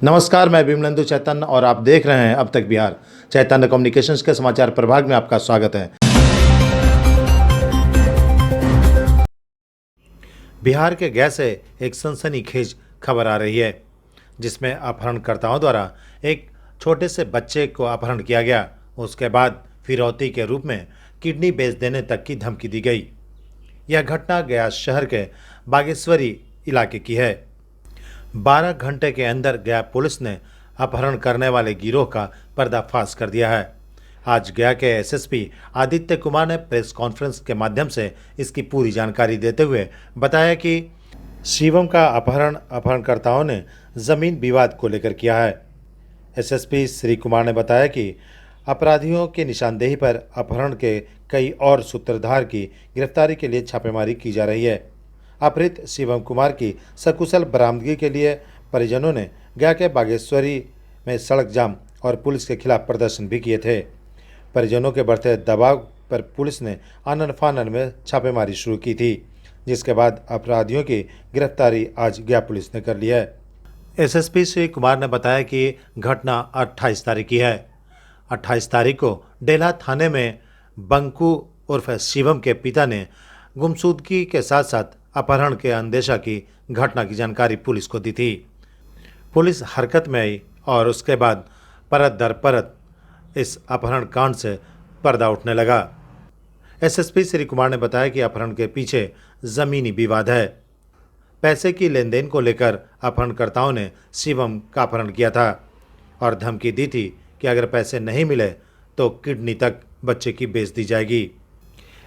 नमस्कार, मैं विमलेंदु चैतन्य और आप देख रहे हैं अब तक बिहार। चैतन्य कम्युनिकेशंस के समाचार प्रभाग में आपका स्वागत है। बिहार के गया से एक सनसनीखेज खबर आ रही है, जिसमें अपहरणकर्ताओं द्वारा एक छोटे से बच्चे को अपहरण किया गया। उसके बाद फिरौती के रूप में किडनी बेच देने तक की धमकी दी गई। यह घटना गया शहर के बागेश्वरी इलाके की है। 12 घंटे के अंदर गया पुलिस ने अपहरण करने वाले गिरोह का पर्दाफाश कर दिया है। आज गया के एसएसपी आदित्य कुमार ने प्रेस कॉन्फ्रेंस के माध्यम से इसकी पूरी जानकारी देते हुए बताया कि शिवम का अपहरण अपहरणकर्ताओं ने जमीन विवाद को लेकर किया है। एसएसपी श्री कुमार ने बताया कि अपराधियों की निशानदेही पर अपहरण के कई और सूत्रधार की गिरफ्तारी के लिए छापेमारी की जा रही है। अपहृत शिवम कुमार की सकुशल बरामदगी के लिए परिजनों ने गया के बागेश्वरी में सड़क जाम और पुलिस के खिलाफ प्रदर्शन भी किए थे। परिजनों के बढ़ते दबाव पर पुलिस ने आनन फानन में छापेमारी शुरू की थी, जिसके बाद अपराधियों की गिरफ्तारी आज गया पुलिस ने कर ली है। एसएसपी श्री कुमार ने बताया कि घटना 28 तारीख की है। 28 तारीख को डेला थाने में बंकू उर्फ शिवम के पिता ने गुमशुदगी के साथ साथ अपहरण के अंदेशा की घटना की जानकारी पुलिस को दी थी। पुलिस हरकत में आई और उसके बाद परत दर परत इस अपहरण कांड से पर्दा उठने लगा। एसएसपी श्री कुमार ने बताया कि अपहरण के पीछे जमीनी विवाद है। पैसे की लेन देन को लेकर अपहरणकर्ताओं ने शिवम का अपहरण किया था और धमकी दी थी कि अगर पैसे नहीं मिले तो किडनी तक बच्चे की बेच दी जाएगी।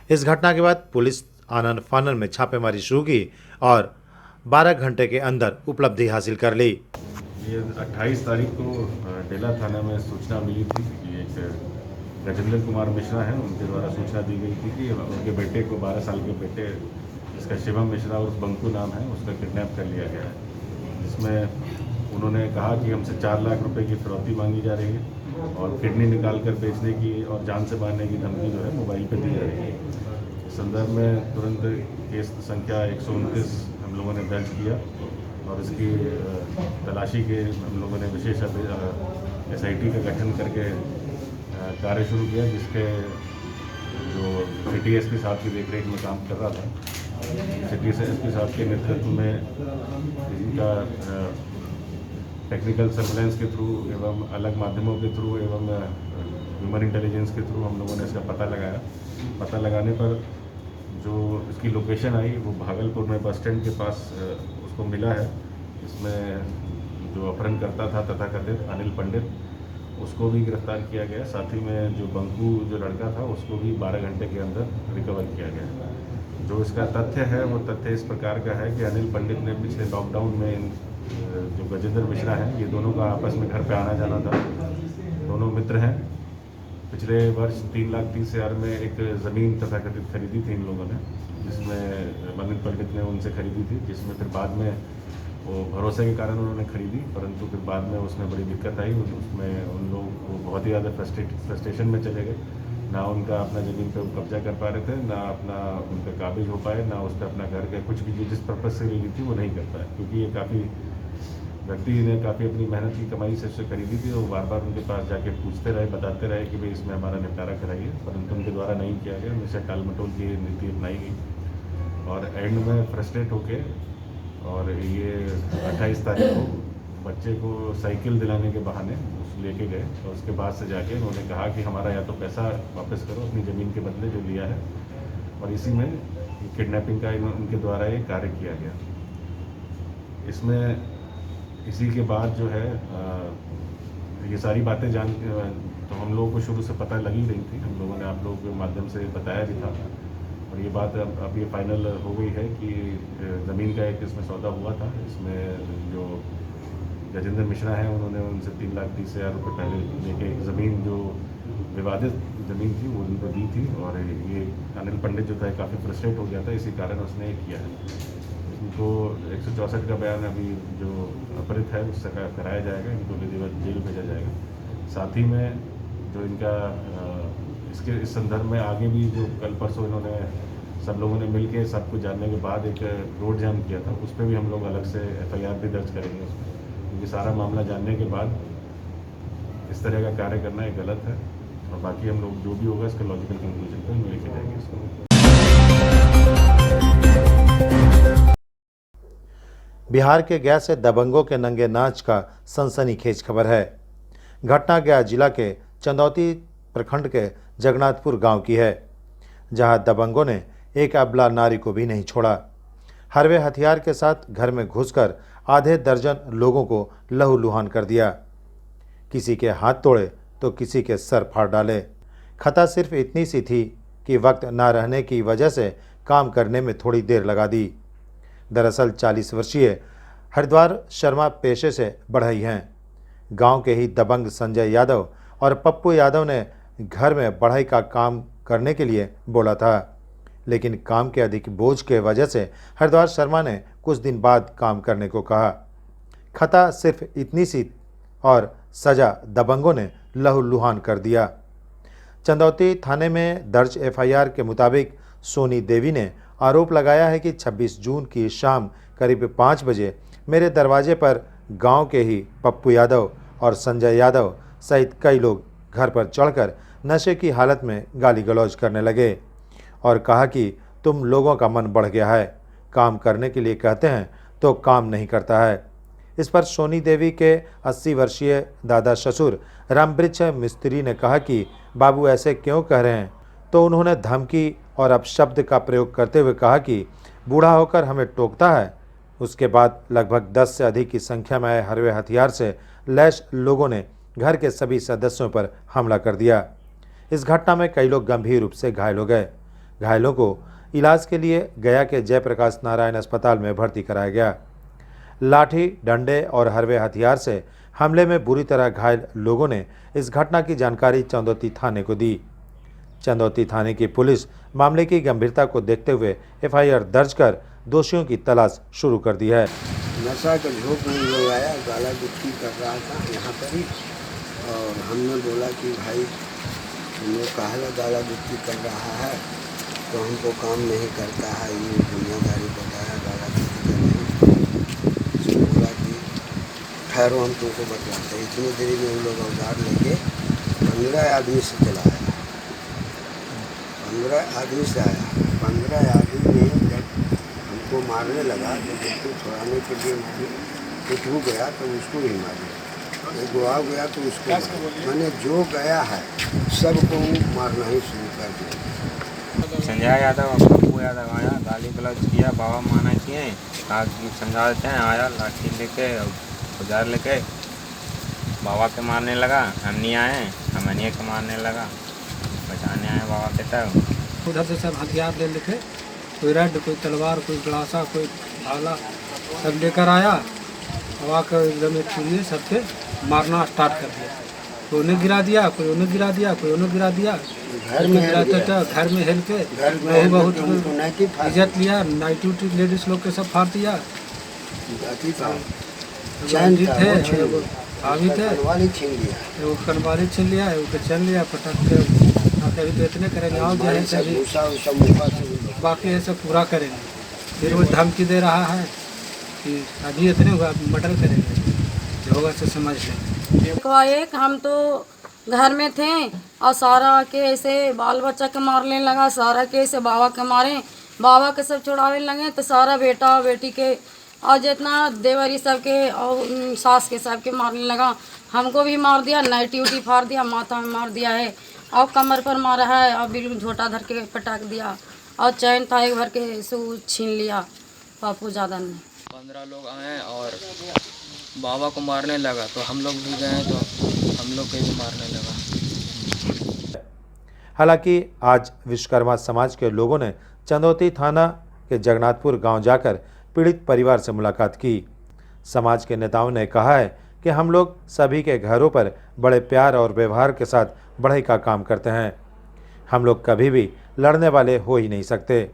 इस घटना के बाद पुलिस आनन फानन में छापेमारी शुरू की और 12 घंटे के अंदर उपलब्धि हासिल कर ली। ये 28 तारीख को डेला थाना में सूचना मिली थी कि एक गजेंद्र कुमार मिश्रा हैं, उनके द्वारा सूचना दी गई थी कि उनके बेटे को 12 साल के बेटे जिसका शिवम मिश्रा और बंकू नाम है उसका किडनैप कर लिया गया है, जिसमें उन्होंने कहा कि हमसे 4 लाख रुपए की फिरौती मांगी जा रही है और किडनी निकाल कर बेचने की और जान से मारने की धमकी जो है मोबाइल पर दी जा रही है। इस संदर्भ में तुरंत केस संख्या 129 हम लोगों ने दर्ज किया और इसकी तलाशी के हम लोगों ने विशेष SIT का गठन करके कार्य शुरू किया, जिसके जो सिटी एसपी साहब की देखरेख में काम कर रहा था। सिटी एसपी साहब के नेतृत्व में इनका टेक्निकल सर्वेलेंस के थ्रू एवं अलग माध्यमों के थ्रू एवं ह्यूमन इंटेलिजेंस के थ्रू हम लोगों ने इसका पता लगाया। पता लगाने पर जो इसकी लोकेशन आई वो भागलपुर में बस स्टैंड के पास उसको मिला है। इसमें जो अपहरण करता था तथाकथित अनिल पंडित, उसको भी गिरफ्तार किया गया। साथ ही में जो बंकू जो लड़का था उसको भी 12 घंटे के अंदर रिकवर किया गया। जो इसका तथ्य है वो तथ्य इस प्रकार का है कि अनिल पंडित ने पिछले लॉकडाउन में जो गजेंद्र मिश्रा हैं, ये दोनों का आपस में घर पे आना जाना था। दोनों मित्र हैं। पिछले वर्ष 3,30,000 में एक ज़मीन तथाकथित खरीदी थी इन लोगों ने, जिसमें अनिल पंडित ने उनसे खरीदी थी, जिसमें फिर बाद में वो भरोसे के कारण उन्होंने खरीदी, परंतु फिर बाद में उसमें बड़ी दिक्कत आई। उसमें उन लोग वो बहुत ही ज़्यादा फ्रस्ट्रेशन में चले गए। ना उनका अपना ज़मीन पे कब्जा कर पा रहे थे, ना अपना उनका काबिज हो पाए, ना उस पर अपना घर का कुछ भी जिस पर्पज़ से ली थी वो नहीं कर पाए, क्योंकि ये काफ़ी व्यक्ति ने काफ़ी अपनी मेहनत की कमाई से उससे खरीदी थी। वो बार बार उनके पास जाके पूछते रहे, बताते रहे कि भाई इसमें हमारा निपटारा कराइए, परंतु उनके द्वारा नहीं किया गया। हमेशा टाल मटोल की नीति अपनाई गई और एंड में फ्रस्ट्रेट होके और ये 28 तारीख को बच्चे को साइकिल दिलाने के बहाने लेके गए और उसके बाद से जाके उन्होंने कहा कि हमारा या तो पैसा वापस करो अपनी ज़मीन के बदले जो लिया है, और इसी में किडनैपिंग का उनके द्वारा ये कार्य किया गया। इसमें इसी के बाद जो है ये सारी बातें तो हम लोगों को शुरू से पता लगी रही थी। हम लोगों ने आप लोगों के माध्यम से बताया भी था और ये बात अब ये फाइनल हो गई है कि ज़मीन का एक इसमें सौदा हुआ था। इसमें जो गजेंद्र मिश्रा हैं उन्होंने उनसे 3,30,000 रुपये पहले लेके एक ज़मीन जो विवादित ज़मीन थी वो उनको दी थी, और ये अनिल पंडित जो था काफ़ी फ्रस्ट्रेट हो गया था, इसी कारण उसने ये किया है। इनको 164 का बयान अभी जो अपहृत है उससे कराया जाएगा, इनको विधिवत जेल भेजा जाएगा। साथ ही में जो इनका इसके इस संदर्भ में आगे भी जो कल परसों इन्होंने सब लोगों ने मिलके सब कुछ जानने के बाद एक रोड जाम किया था, उस पर भी हम लोग अलग से FIR भी दर्ज करेंगे उसमें, क्योंकि सारा मामला जानने के बाद इस तरह का कार्य करना ये गलत है। और बाकी हम लोग जो भी होगा इसका लॉजिकल कंक्लूजन पर हम लेके जाएंगे इसको। बिहार के गया से दबंगों के नंगे नाच का सनसनीखेज खबर है। घटना गया जिला के चंदौती प्रखंड के जगन्नाथपुर गांव की है, जहां दबंगों ने एक अबला नारी को भी नहीं छोड़ा। हरवे हथियार के साथ घर में घुसकर आधे दर्जन लोगों को लहूलुहान कर दिया। किसी के हाथ तोड़े तो किसी के सर फाड़ डाले। खता सिर्फ इतनी सी थी कि वक्त ना रहने की वजह से काम करने में थोड़ी देर लगा दी। दरअसल 40 वर्षीय हरिद्वार शर्मा पेशे से बढ़ई हैं। गांव के ही दबंग संजय यादव और पप्पू यादव ने घर में बढ़ई का काम करने के लिए बोला था, लेकिन काम के अधिक बोझ के वजह से हरिद्वार शर्मा ने कुछ दिन बाद काम करने को कहा। खता सिर्फ इतनी सी और सजा दबंगों ने लहूलुहान कर दिया। चंदौती थाने में दर्ज एफआईआर के मुताबिक सोनी देवी ने आरोप लगाया है कि 26 जून की शाम करीब 5 बजे मेरे दरवाजे पर गांव के ही पप्पू यादव और संजय यादव सहित कई लोग घर पर चढ़कर नशे की हालत में गाली गलौज करने लगे और कहा कि तुम लोगों का मन बढ़ गया है, काम करने के लिए कहते हैं तो काम नहीं करता है। इस पर सोनी देवी के 80 वर्षीय दादा ससुर रामवृक्ष मिस्त्री ने कहा कि बाबू ऐसे क्यों कह रहे हैं, तो उन्होंने धमकी और अपशब्द का प्रयोग करते हुए कहा कि बूढ़ा होकर हमें टोकता है। उसके बाद लगभग 10 से अधिक की संख्या में आए हरवे हथियार से लैस लोगों ने घर के सभी सदस्यों पर हमला कर दिया। इस घटना में कई लोग गंभीर रूप से घायल हो गए। घायलों को इलाज के लिए गया के जयप्रकाश नारायण अस्पताल में भर्ती कराया गया। लाठी, डंडे और हरवे हथियार से हमले में बुरी तरह घायल लोगों ने इस घटना की जानकारी चंदौती थाने को दी। चंदौती थाने की पुलिस मामले की गंभीरता को देखते हुए एफआईआर दर्ज कर दोषियों की तलाश शुरू कर दी है। नशा का झोंक में लोग आया, गाला गुप्ती कर रहा था यहाँ पर ही, और हमने बोला कि भाई तुम लोग काहे गाला गुप्ती कर रहा है, तो हमको काम नहीं करता है, ये दुनियादारी बताया, गाला गुप्ती कर रहे। बोला कि ठहरो हम तुमको बतलाते। इतनी देरी में हम लोग औजार लेके 15 आदमी से चलाया, 15 आदमी से आया। 15 आदमी ने जब हमको मारने लगा तो उसको छुड़ाने के लिए कुछ हो गया तो उसको भी मार दिया। एक गुआ गया तो उसको मैंने जो गया है सबको मारना ही शुरू कर दिया। संजय यादव और पप्पू यादव आया, गाली गलौज किया, बाबा माना किए, कहा कि समझा देते हैं। आया लाठी लेके औजार लेके बाबा के मारने लगा। हम नहीं आए, हम अनिया के मारने लगा, बचाने आए बाबा के। तब उधर से सब हथियार ले लेके, कोई रड, कोई तलवार, कोई गलासा, कोई भाला सब लेकर आया। हवा का एकदम एक छुरी सबके मारना स्टार्ट कर दिया। कोई उन्हें गिरा दिया, कोई उन्हें गिरा दिया, कोई उन्हें गिरा दिया। घर में गिराते थे, घर में हिल के बहुत इज्जत लिया। नाइटी उटी लेडीज लोग के सब फाड़ दिया। चैन थे, भाभी थे, वो कनवाली छीन लिया, वो चैन लिया, पटक के अभी तो इतने करेंगे, आओ जो है सभी बाकी है सब पूरा करेंगे। फिर वो धमकी दे रहा है कि अभी इतने हुआ, मर्डर करेंगे, जो होगा तो समझ लेंगे। एक हम तो घर में थे और सारा के ऐसे बाल बच्चा के मारने लगा, सारा के ऐसे बाबा के मारे, बाबा के सब छुड़ावे लगे तो सारा बेटा बेटी के और जितना देवरी सब के और सास के सब के मारने लगा। हमको भी मार दिया, नाइटी उटी फाड़ दिया, माथा में मार दिया है और कमर पर मारा है और बिल्कुल झोटा धर के पटाक दिया और चैन था एक भर के सू छीन लिया पप्पू यादव ने। 15 लोग आए और बाबा को मारने लगा तो हम लोग भी गए तो हम लोग को भी मारने लगा। हालांकि आज विश्वकर्मा समाज के लोगों ने चंदौती थाना के जगन्नाथपुर गांव जाकर पीड़ित परिवार से मुलाकात की। समाज के नेताओं ने कहा है कि हम लोग सभी के घरों पर बड़े प्यार और व्यवहार के साथ बढ़ई का काम करते हैं। हम लोग कभी भी लड़ने वाले हो ही नहीं सकते।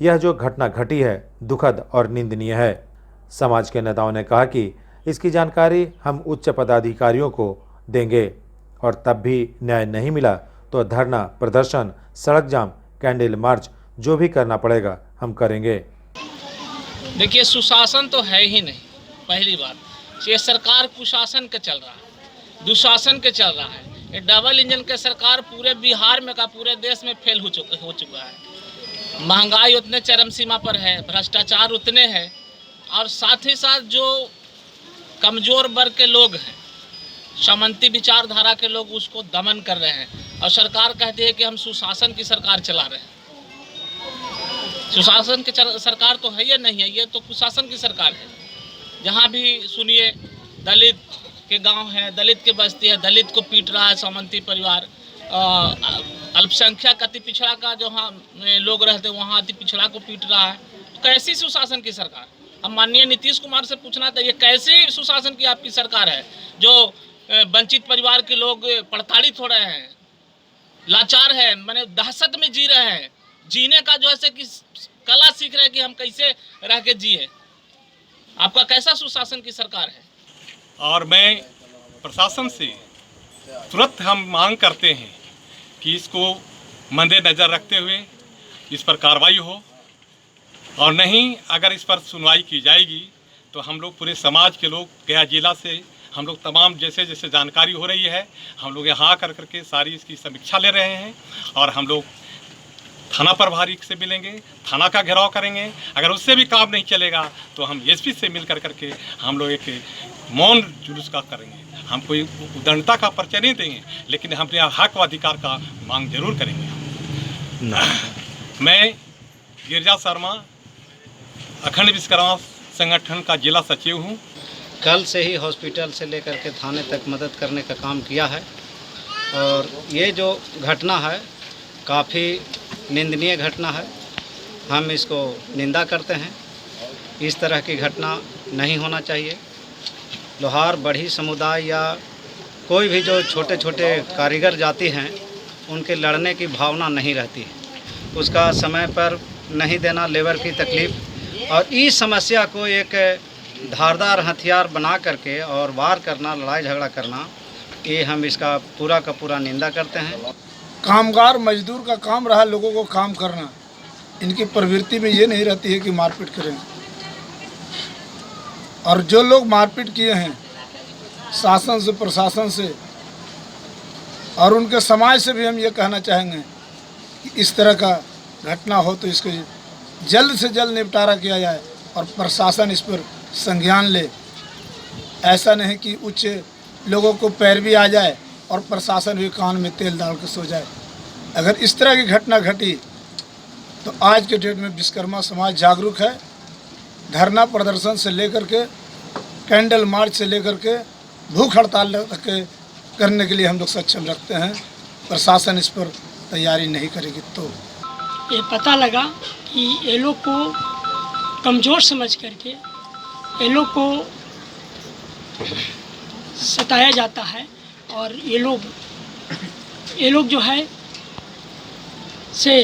यह जो घटना घटी है दुखद और निंदनीय है। समाज के नेताओं ने कहा कि इसकी जानकारी हम उच्च पदाधिकारियों को देंगे और तब भी न्याय नहीं मिला तो धरना प्रदर्शन, सड़क जाम, कैंडल मार्च जो भी करना पड़ेगा हम करेंगे। देखिए, सुशासन तो है ही नहीं। पहली बात, ये सरकार कुशासन के चल रहा है, दुशासन के चल रहा है। ये डबल इंजन के सरकार पूरे बिहार में का पूरे देश में फेल हो चुका है। महंगाई उतने चरम सीमा पर है, भ्रष्टाचार उतने हैं, और साथ ही साथ जो कमज़ोर वर्ग के लोग हैं, सामंती विचारधारा के लोग, उसको दमन कर रहे हैं। और सरकार कहती है कि हम सुशासन की सरकार चला रहे हैं। सुशासन की सरकार तो है ये नहीं है, ये तो कुशासन की सरकार है। जहाँ भी सुनिए दलित के गांव है, दलित की बस्ती है, दलित को पीट रहा है सामंती परिवार। अल्पसंख्यक अति पिछड़ा का जहाँ लोग रहते हैं वहाँ अति पिछड़ा को पीट रहा है। तो कैसी सुशासन की सरकार? हम माननीय नीतीश कुमार से पूछना था, ये कैसी सुशासन की आपकी सरकार है जो वंचित परिवार के लोग प्रताड़ित हो रहे हैं, लाचार है, माने दहशत में जी रहे हैं, जीने का जो है कि कला सीख रहे हैं कि हम कैसे रह के जिए। आपका कैसा सुशासन की सरकार है? और मैं प्रशासन से तुरंत हम मांग करते हैं कि इसको मद्देनज़र रखते हुए इस पर कार्रवाई हो, और नहीं अगर इस पर सुनवाई की जाएगी तो हम लोग पूरे समाज के लोग गया जिला से हम लोग तमाम जैसे जैसे जानकारी हो रही है हम लोग यहाँ कर करके सारी इसकी समीक्षा ले रहे हैं। और हम लोग थाना प्रभारी से मिलेंगे, थाना का घेराव करेंगे। अगर उससे भी काम नहीं चलेगा तो हम एसपी से मिल कर करके हम लोग एक मौन जुलूस का करेंगे। हम कोई उदंडता का परिचय नहीं देंगे, लेकिन हम अपने हक व अधिकार का मांग जरूर करेंगे। मैं गिरिजा शर्मा अखंड विश्वकर्मा संगठन का जिला सचिव हूँ। कल से ही हॉस्पिटल से लेकर के थाने तक मदद करने का काम किया है, और ये जो घटना है काफ़ी निंदनीय घटना है। हम इसको निंदा करते हैं। इस तरह की घटना नहीं होना चाहिए। लोहार बढ़ी समुदाय या कोई भी जो छोटे छोटे कारीगर जाति हैं उनके लड़ने की भावना नहीं रहती है। उसका समय पर नहीं देना, लेबर की तकलीफ़, और इस समस्या को एक धारदार हथियार बना करके और वार करना, लड़ाई झगड़ा करना, ये हम इसका पूरा का पूरा निंदा करते हैं। कामगार मजदूर का काम रहा लोगों को काम करना, इनकी प्रवृत्ति में ये नहीं रहती है कि मारपीट करें। और जो लोग मारपीट किए हैं शासन से, प्रशासन से और उनके समाज से भी हम ये कहना चाहेंगे कि इस तरह का घटना हो तो इसको जल्द से जल्द निपटारा किया जाए और प्रशासन इस पर संज्ञान ले। ऐसा नहीं कि उच्च लोगों को पैरवी आ जाए और प्रशासन भी कान में तेल डाल कर सो जाए। अगर इस तरह की घटना घटी तो आज के डेट में विश्वकर्मा समाज जागरूक है। धरना प्रदर्शन से लेकर के कैंडल मार्च से लेकर के भूख हड़ताल तक करने के लिए हम लोग सक्षम रखते हैं। प्रशासन इस पर तैयारी नहीं करेगी तो ये पता लगा कि ये लोग को कमज़ोर समझ करके ये लोग को सताया जाता है, और ये लोग जो है से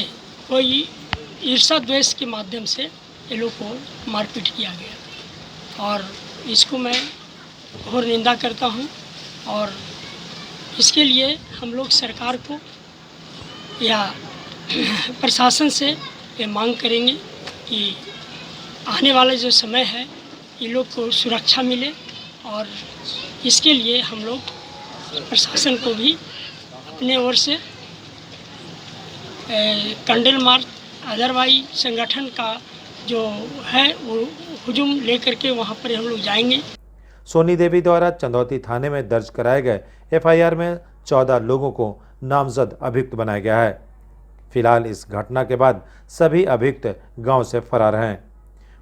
कोई ईर्ष्या द्वेष के माध्यम से ये लोग को मारपीट किया गया, और इसको मैं घोर निंदा करता हूँ। और इसके लिए हम लोग सरकार को या प्रशासन से ये मांग करेंगे कि आने वाला जो समय है ये लोग को सुरक्षा मिले, और इसके लिए हम लोग प्रशासन को भी अपने ओर से कैंडल मार्च अदरवाइज संगठन का जो है वो हुजूम लेकर के वहाँ पर हम लोग जाएंगे। सोनी देवी द्वारा चंदौती थाने में दर्ज कराए गए एफआईआर में 14 लोगों को नामजद अभियुक्त बनाया गया है। फिलहाल इस घटना के बाद सभी अभियुक्त गांव से फरार हैं।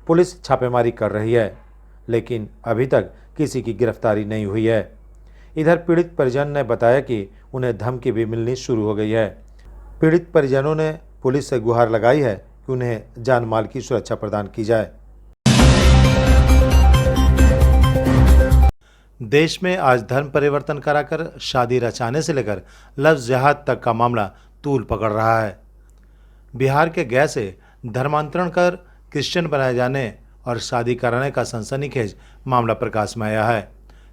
पुलिस छापेमारी कर रही है, लेकिन अभी तक किसी की गिरफ्तारी नहीं हुई है। इधर पीड़ित परिजन ने बताया कि उन्हें धमकी भी मिलनी शुरू हो गई है। पीड़ित परिजनों ने पुलिस से गुहार लगाई है कि उन्हें जान माल की सुरक्षा प्रदान की जाए। देश में आज धर्म परिवर्तन कराकर शादी रचाने से लेकर लव जिहाद तक का मामला तूल पकड़ रहा है। बिहार के गया से धर्मांतरण कर क्रिश्चियन बनाए जाने और शादी कराने का सनसनीखेज मामला प्रकाश में आया है।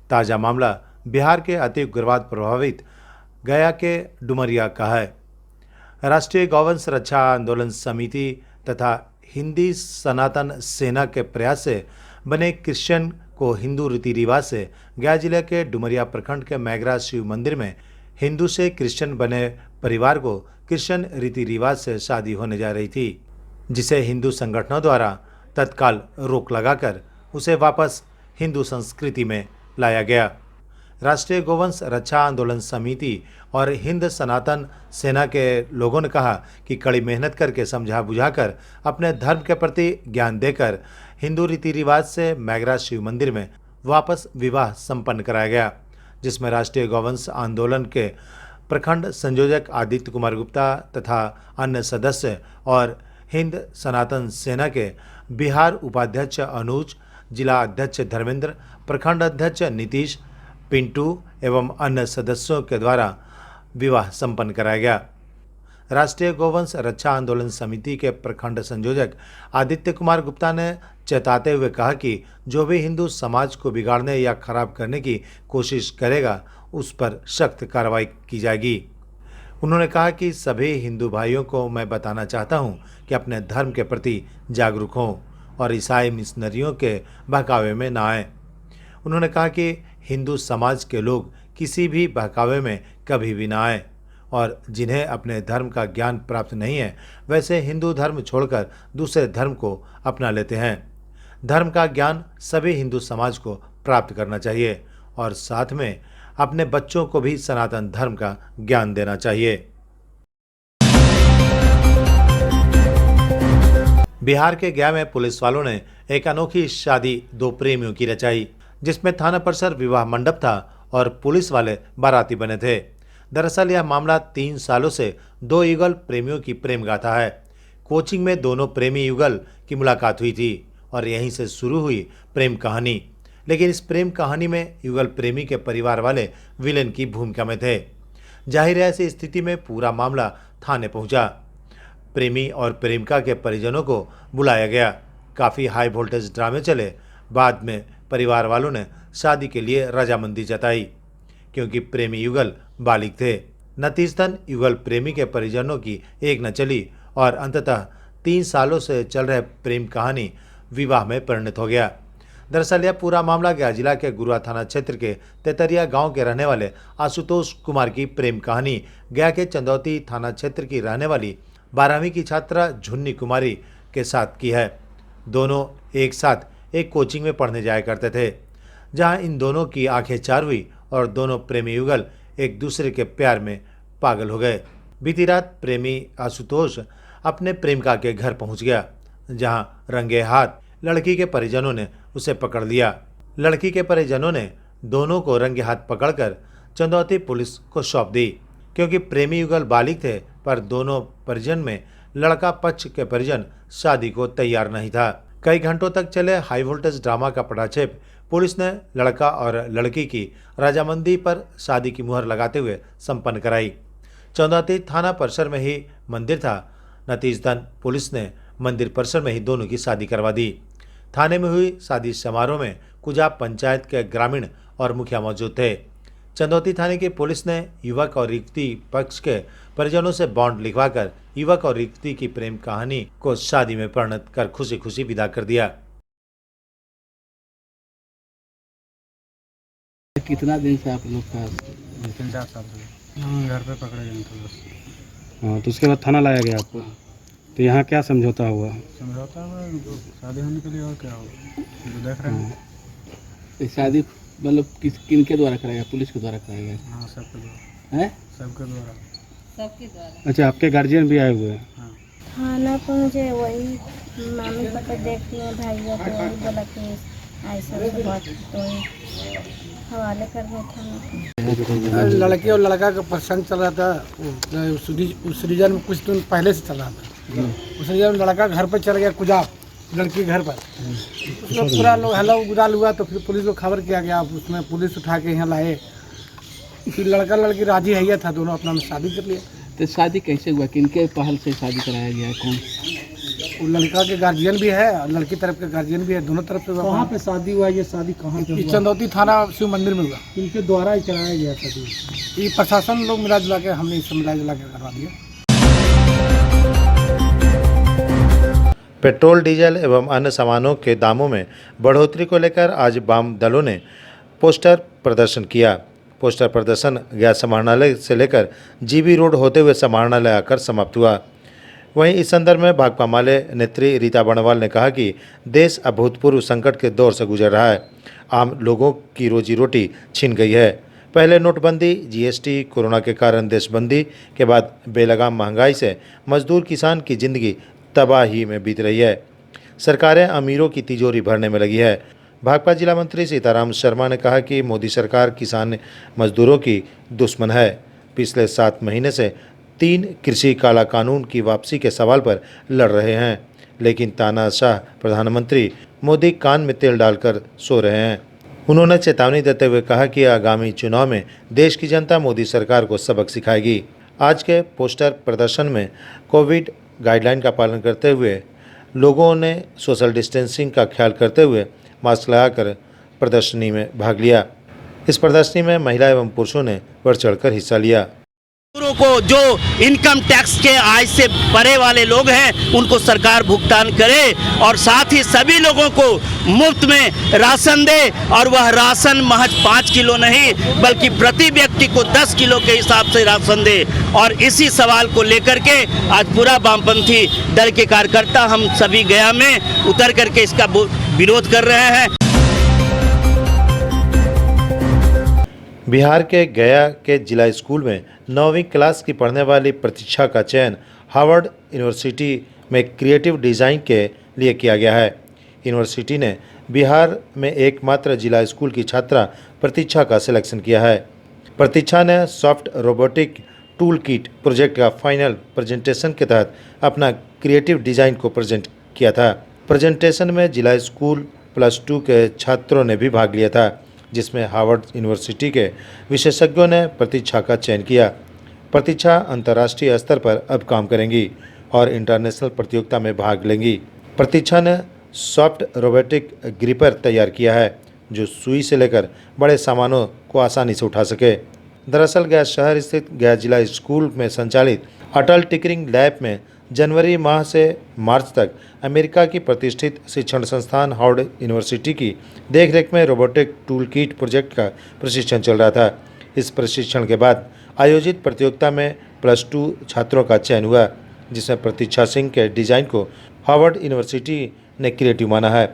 ताज़ा मामला बिहार के अति उग्रवाद प्रभावित गया के डुमरिया का है। राष्ट्रीय गौवंश रक्षा आंदोलन समिति तथा हिंदी सनातन सेना के प्रयास से बने क्रिश्चियन को हिंदू रीति रिवाज से गया जिले के डुमरिया प्रखंड के मैगरा शिव मंदिर में हिंदू से क्रिश्चियन बने परिवार को क्रिश्चियन रीति रिवाज से शादी होने जा रही थी, जिसे हिंदू संगठनों द्वारा तत्काल रोक लगाकर उसे वापस हिंदू संस्कृति में लाया गया। राष्ट्रीय गौवंश रक्षा आंदोलन समिति और हिंद सनातन सेना के लोगों ने कहा कि कड़ी मेहनत करके समझा बुझाकर अपने धर्म के प्रति ज्ञान देकर हिंदू रीति रिवाज से मैगरा शिव मंदिर में वापस विवाह संपन्न कराया गया, जिसमें राष्ट्रीय गौवंश आंदोलन के प्रखंड संयोजक आदित्य कुमार गुप्ता तथा अन्य सदस्य और हिंद सनातन सेना के बिहार उपाध्यक्ष अनुज, जिला अध्यक्ष धर्मेंद्र, प्रखंड अध्यक्ष नीतीश, पिंटू एवं अन्य सदस्यों के द्वारा विवाह संपन्न कराया गया। राष्ट्रीय गौवंश रक्षा आंदोलन समिति के प्रखंड संयोजक आदित्य कुमार गुप्ता ने चेताते हुए कहा कि जो भी हिंदू समाज को बिगाड़ने या खराब करने की कोशिश करेगा उस पर सख्त कार्रवाई की जाएगी। उन्होंने कहा कि सभी हिंदू भाइयों को मैं बताना चाहता हूं कि अपने धर्म के प्रति जागरूक हों और ईसाई मिशनरियों के बहकावे में ना आएं। उन्होंने कहा कि हिंदू समाज के लोग किसी भी बहकावे में कभी भी ना आएं और जिन्हें अपने धर्म का ज्ञान प्राप्त नहीं है वैसे हिंदू धर्म छोड़कर दूसरे धर्म को अपना लेते हैं। धर्म का ज्ञान सभी हिंदू समाज को प्राप्त करना चाहिए और साथ में अपने बच्चों को भी सनातन धर्म का ज्ञान देना चाहिए। बिहार के गया में पुलिस वालों ने एक अनोखी शादी दो प्रेमियों की रचाई, जिसमें थाना परिसर विवाह मंडप था और पुलिस वाले बाराती बने थे। दरअसल यह मामला 3 सालों से दो युगल प्रेमियों की प्रेम गाथा है। कोचिंग में दोनों प्रेमी युगल की मुलाकात हुई थी और यहीं से शुरू हुई प्रेम कहानी। लेकिन इस प्रेम कहानी में युगल प्रेमी के परिवार वाले विलेन की भूमिका में थे। जाहिर है ऐसी स्थिति में पूरा मामला थाने पहुंचा। प्रेमी और प्रेमिका के परिजनों को बुलाया गया। काफ़ी हाई वोल्टेज ड्रामे चले। बाद में परिवार वालों ने शादी के लिए रजामंदी जताई क्योंकि प्रेमी युगल बालिग थे। नतीजतन युगल प्रेमी के परिजनों की एक न चली और अंततः 3 सालों से चल रहे प्रेम कहानी विवाह में परिणत हो गया। दरअसल यह पूरा मामला गया जिला के गुरुआ थाना क्षेत्र के तेतरिया गांव के रहने वाले आशुतोष कुमार की प्रेम कहानी गया के चंदौती थाना क्षेत्र की रहने वाली 12वीं की छात्रा झुन्नी कुमारी के साथ की है। दोनों एक साथ एक कोचिंग में पढ़ने जाया करते थे, जहां इन दोनों की आंखें चार हुई और दोनों प्रेमी युगल एक दूसरे के प्यार में पागल हो गए। बीती रात प्रेमी आशुतोष अपने प्रेमिका के घर पहुंच गया, जहां रंगे हाथ लड़की के परिजनों ने उसे पकड़ लिया। लड़की के परिजनों ने दोनों को रंगे हाथ पकड़कर चंदौती पुलिस को सौंप दी। क्योंकि प्रेमी युगल बालिग थे पर दोनों परिजन में लड़का पक्ष के परिजन शादी को तैयार नहीं था। कई घंटों तक चले हाई वोल्टेज ड्रामा का पटाक्षेप पुलिस ने लड़का और लड़की की रजामंदी पर शादी की मुहर लगाते हुए संपन्न कराई। चंदौती थाना परिसर में ही मंदिर था। नतीजतन पुलिस ने मंदिर परिसर में ही दोनों की शादी करवा दी। थाने में हुई शादी समारोह में कुजा पंचायत के ग्रामीण और मुखिया मौजूद थे। चंदौती थाने की पुलिस ने युवक और युवती पक्ष के परिजनों से बॉन्ड लिखवाकर युवक और युवती की प्रेम कहानी को शादी में परिणत कर खुशी खुशी विदा कर दिया। कितना दिन से आप लोग का? 3-4 साल से घर पे पकड़े गए थे बस। हाँ, तो उसके बाद थाना लाया गया आपको। तो यहाँ क्या समझौता हुआ? समझौता हुआ शादी होने के लिए, और क्या होगा जो देख रहे हैं। तो शादी मतलब किन के द्वारा कराया? पुलिस के द्वारा कराया गया? हाँ, सबके द्वारा है, सबके द्वारा। अच्छा, आपके गार्जियन भी आए हुए हैं? हाँ ना पहुँचे, वही मामी पापा देखती हैं भाई तो वही बोला कि ऐसा बात तो हवाले कर दिया था। लड़के और लड़का का प्रसंग चल रहा था। उस रीजन में कुछ दिन पहले से चल रहा था। उस रीजन में लड़का घर पर चल गया कुजाब, लड़की घर पर। उसमें पूरा लोग हल्ला गुजाल हुआ तो फिर पुलिस को खबर किया गया। उसमें पुलिस उठा के यहाँ लाए। फिर लड़का लड़की राजी है था, दोनों अपना में शादी कर लिए। तो शादी कैसे हुआ? किनके पहल से शादी कराया गया है? कौन? वो लड़का के गार्जियन भी है और लड़की तरफ के गार्जियन भी है, दोनों तरफ से। कहाँ पे शादी हुआ? ये शादी कहाँ पे हुआ? चंदौती थाना शिव मंदिर में हुआ। इनके द्वारा ही कराया गया शादी? ये प्रशासन लोग मिला जुला के, हमने इसे मिला जुला के करवा दिया। पेट्रोल, डीजल एवं अन्य सामानों के दामों में बढ़ोतरी को लेकर आज वाम दलों ने पोस्टर प्रदर्शन किया। पोस्टर प्रदर्शन गैस समाहरणालय से लेकर जीबी रोड होते हुए समाहरणालय आकर समाप्त हुआ। वहीं इस संदर्भ में भाकपा माले नेत्री रीता बर्णवाल ने कहा कि देश अभूतपूर्व संकट के दौर से गुजर रहा है। आम लोगों की रोजी रोटी छिन गई है। पहले नोटबंदी, जीएसटी, कोरोना के कारण देशबंदी के बाद बेलगाम महंगाई से मजदूर किसान की जिंदगी तबाही में बीत रही है। सरकारें अमीरों की तिजोरी भरने में लगी है। भाकपा जिला मंत्री सीताराम शर्मा ने कहा कि मोदी सरकार किसान मजदूरों की दुश्मन है। पिछले 7 महीने से 3 कृषि काला कानून की वापसी के सवाल पर लड़ रहे हैं, लेकिन तानाशाह प्रधानमंत्री मोदी कान में तेल डालकर सो रहे हैं। उन्होंने चेतावनी देते हुए कहा कि आगामी चुनाव में देश की जनता मोदी सरकार को सबक सिखाएगी। आज के पोस्टर प्रदर्शन में कोविड गाइडलाइन का पालन करते हुए लोगों ने सोशल डिस्टेंसिंग का ख्याल करते हुए मास्क लगाकर प्रदर्शनी में भाग लिया। इस प्रदर्शनी में महिला एवं पुरुषों ने बढ़ चढ़कर हिस्सा लिया। को जो इनकम टैक्स के आय से परे वाले लोग हैं उनको सरकार भुगतान करे और साथ ही सभी लोगों को मुफ्त में राशन दे, और वह राशन महज 5 किलो नहीं बल्कि प्रति व्यक्ति को 10 किलो के हिसाब से राशन दे। और इसी सवाल को लेकर के आज पूरा वामपंथी दल के कार्यकर्ता हम सभी गया में उतर करके इसका विरोध कर रहे हैं। बिहार के गया के जिला स्कूल में 9वीं क्लास की पढ़ने वाली प्रतीक्षा का चयन हार्वर्ड यूनिवर्सिटी में क्रिएटिव डिज़ाइन के लिए किया गया है। यूनिवर्सिटी ने बिहार में एकमात्र जिला स्कूल की छात्रा प्रतीक्षा का सिलेक्शन किया है। प्रतीक्षा ने soft robotic tool kit project का फाइनल प्रेजेंटेशन के तहत अपना क्रिएटिव डिज़ाइन को प्रेजेंट किया था। प्रेजेंटेशन में जिला स्कूल +2 के छात्रों ने भी भाग लिया था, जिसमें हार्वर्ड यूनिवर्सिटी के विशेषज्ञों ने प्रतीक्षा का चयन किया। प्रतीक्षा अंतर्राष्ट्रीय स्तर पर अब काम करेंगी और इंटरनेशनल प्रतियोगिता में भाग लेंगी। प्रतीक्षा ने सॉफ्ट रोबोटिक ग्रिपर तैयार किया है, जो सुई से लेकर बड़े सामानों को आसानी से उठा सके। दरअसल गया शहर स्थित गया जिला स्कूल में संचालित अटल टिंकरिंग लैब में जनवरी माह से मार्च तक अमेरिका की प्रतिष्ठित शिक्षण संस्थान हार्वर्ड यूनिवर्सिटी की देखरेख में रोबोटिक टूल किट प्रोजेक्ट का प्रशिक्षण चल रहा था। इस प्रशिक्षण के बाद आयोजित प्रतियोगिता में +2 छात्रों का चयन हुआ, जिसमें प्रतीक्षा सिंह के डिज़ाइन को हार्वर्ड यूनिवर्सिटी ने क्रिएटिव माना है।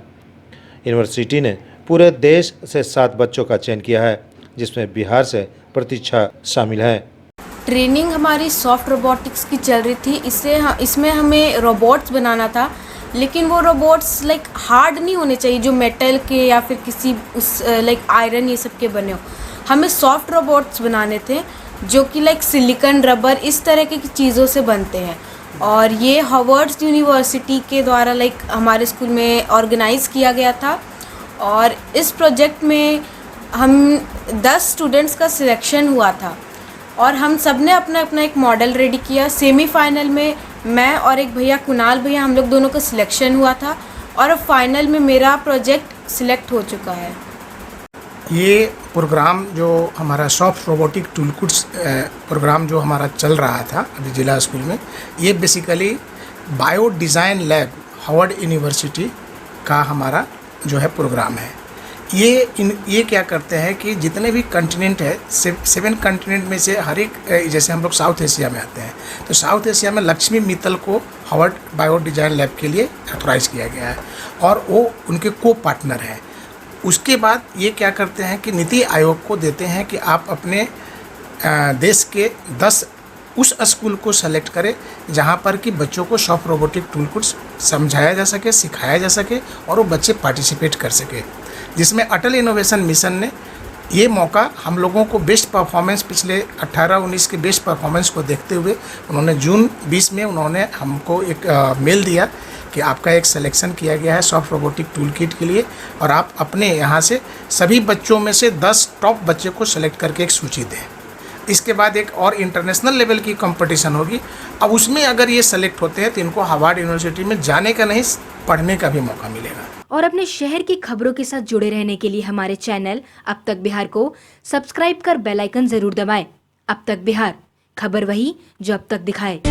यूनिवर्सिटी ने पूरे देश से 7 बच्चों का चयन किया है, जिसमें बिहार से प्रतीक्षा शामिल है। ट्रेनिंग हमारी सॉफ्ट रोबोटिक्स की चल रही थी। इसमें हमें रोबोट्स बनाना था, लेकिन वो रोबोट्स लाइक हार्ड नहीं होने चाहिए जो मेटल के या फिर किसी लाइक आयरन ये सब के बने हो। हमें सॉफ्ट रोबोट्स बनाने थे जो कि लाइक सिलिकॉन, रबर इस तरह की चीज़ों से बनते हैं। और ये हार्वर्ड यूनिवर्सिटी के द्वारा लाइक हमारे स्कूल में ऑर्गेनाइज़ किया गया था। और इस प्रोजेक्ट में हम 10 स्टूडेंट्स का सिलेक्शन हुआ था और हम सब ने अपना अपना एक मॉडल रेडी किया। सेमीफाइनल में मैं और एक भैया कुणाल भैया, हम लोग दोनों का सिलेक्शन हुआ था और अब फाइनल में मेरा प्रोजेक्ट सिलेक्ट हो चुका है। ये प्रोग्राम जो हमारा सॉफ्ट रोबोटिक टूलकिट्स प्रोग्राम जो हमारा चल रहा था अभी जिला स्कूल में, ये basically bio design lab Harvard university का हमारा जो है प्रोग्राम है। ये क्या करते हैं कि जितने भी कंटिनेंट है 7 कंटिनेंट में से हर एक, जैसे हम लोग साउथ एशिया में आते हैं तो साउथ एशिया में लक्ष्मी मित्तल को हार्वर्ड बायो डिज़ाइन लैब के लिए ऑथोराइज किया गया है और वो उनके को पार्टनर हैं। उसके बाद ये क्या करते हैं कि नीति आयोग को देते हैं कि आप अपने देश के 10 उस स्कूल को सेलेक्ट करें जहाँ पर कि बच्चों को सॉफ्ट रोबोटिक टूलकिट्स समझाया जा सके, सिखाया जा सके और वो बच्चे पार्टिसिपेट कर सके। जिसमें अटल इनोवेशन मिशन ने ये मौका हम लोगों को बेस्ट परफॉर्मेंस, पिछले 18-19 के बेस्ट परफॉर्मेंस को देखते हुए उन्होंने जून 20 में उन्होंने हमको एक मेल दिया कि आपका एक सिलेक्शन किया गया है सॉफ्ट रोबोटिक टूल किट के लिए और आप अपने यहाँ से सभी बच्चों में से 10 टॉप बच्चे को सेलेक्ट करके एक सूची दें। इसके बाद एक और इंटरनेशनल लेवल की कंपटीशन होगी। अब उसमें अगर ये सेलेक्ट होते हैं तो इनको हार्वर्ड यूनिवर्सिटी में जाने का नहीं, पढ़ने का भी मौका मिलेगा। और अपने शहर की खबरों के साथ जुड़े रहने के लिए हमारे चैनल अब तक बिहार को सब्सक्राइब कर बेल आइकन जरूर दबाएं। अब तक बिहार, खबर वही जो अब तक दिखाए।